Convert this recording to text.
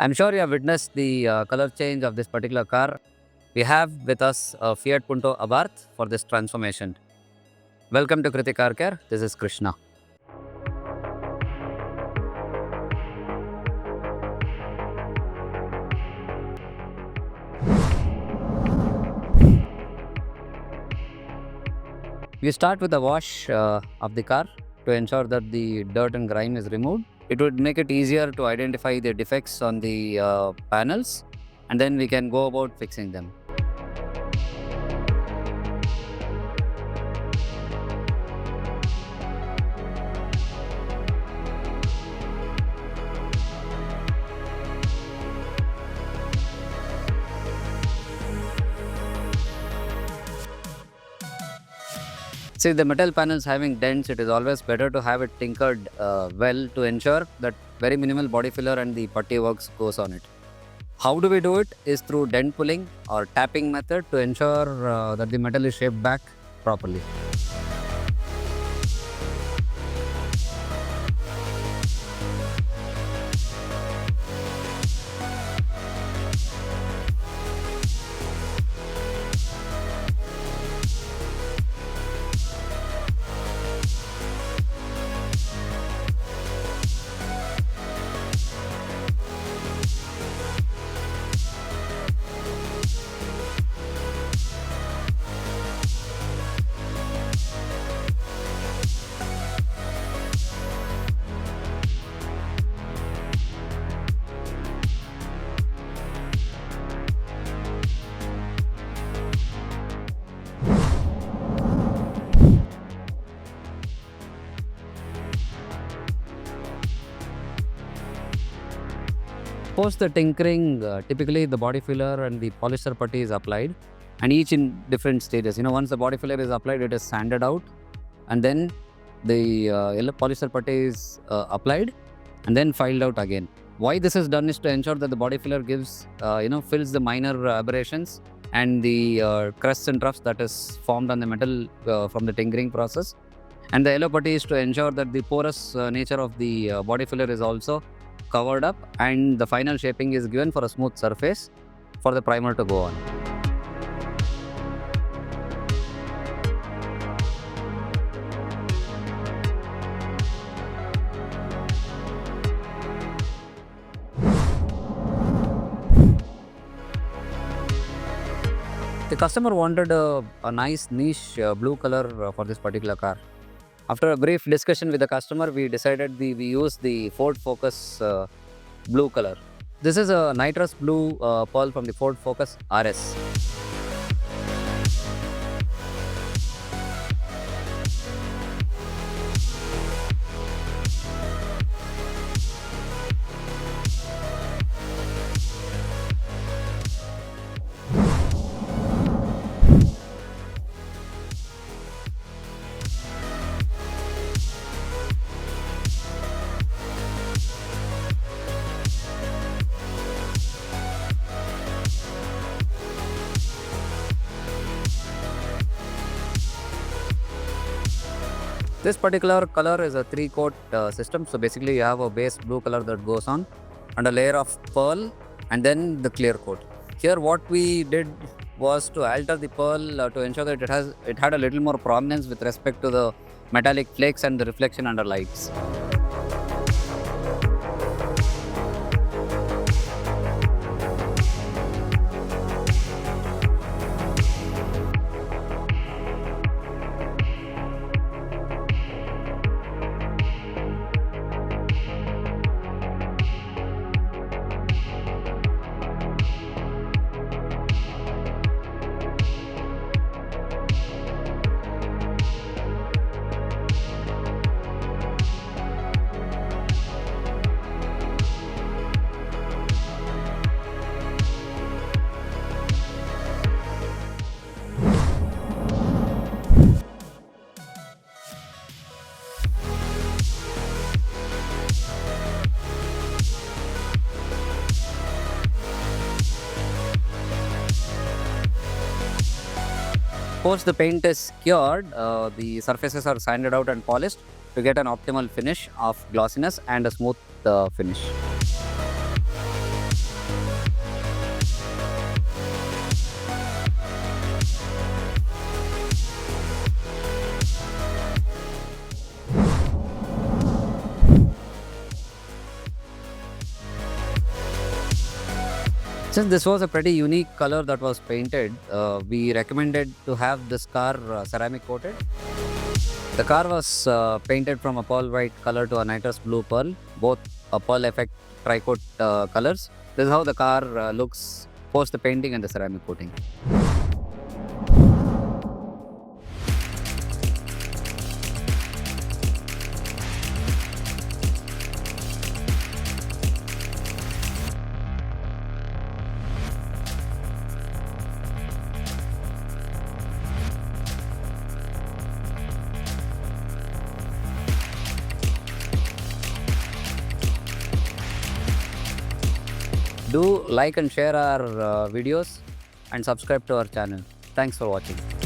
I'm sure you have witnessed the color change of this particular car. We have with us a Fiat Punto Abarth for this transformation. Welcome to Kriti Car Care. This is Krishna. We start with a wash of the car to ensure that the dirt and grime is removed. It would make it easier to identify the defects on the panels, and then we can go about fixing them. See, the metal panels having dents, it is always better to have it tinkered well to ensure that very minimal body filler and the putty works goes on it. How do we do it is through dent pulling or tapping method to ensure that the metal is shaped back properly. Post the tinkering, typically the body filler and the polyester putty is applied, and each in different stages. Once the body filler is applied, it is sanded out, and then the yellow polyester putty is applied and then filed out again. Why this is done is to ensure that the body filler gives, fills the minor aberrations and the crusts and troughs that is formed on the metal from the tinkering process. And the yellow putty is to ensure that the porous nature of the body filler is also covered up, and the final shaping is given for a smooth surface for the primer to go on. The customer wanted a nice niche blue color for this particular car. After a brief discussion with the customer, we decided we use the Ford Focus blue color. This is a nitrous blue pearl from the Ford Focus RS. This particular color is a 3-coat system. So basically you have a base blue color that goes on and a layer of pearl and then the clear coat. Here what we did was to alter the pearl to ensure that it had a little more prominence with respect to the metallic flakes and the reflection under lights. Post the paint is cured, the surfaces are sanded out and polished to get an optimal finish of glossiness and a smooth finish. Since this was a pretty unique color that was painted, we recommended to have this car ceramic coated. The car was painted from a pearl white color to a nitrous blue pearl, both a pearl effect tri-coat colors. This is how the car looks post the painting and the ceramic coating. Do like and share our videos and subscribe to our channel. Thanks for watching.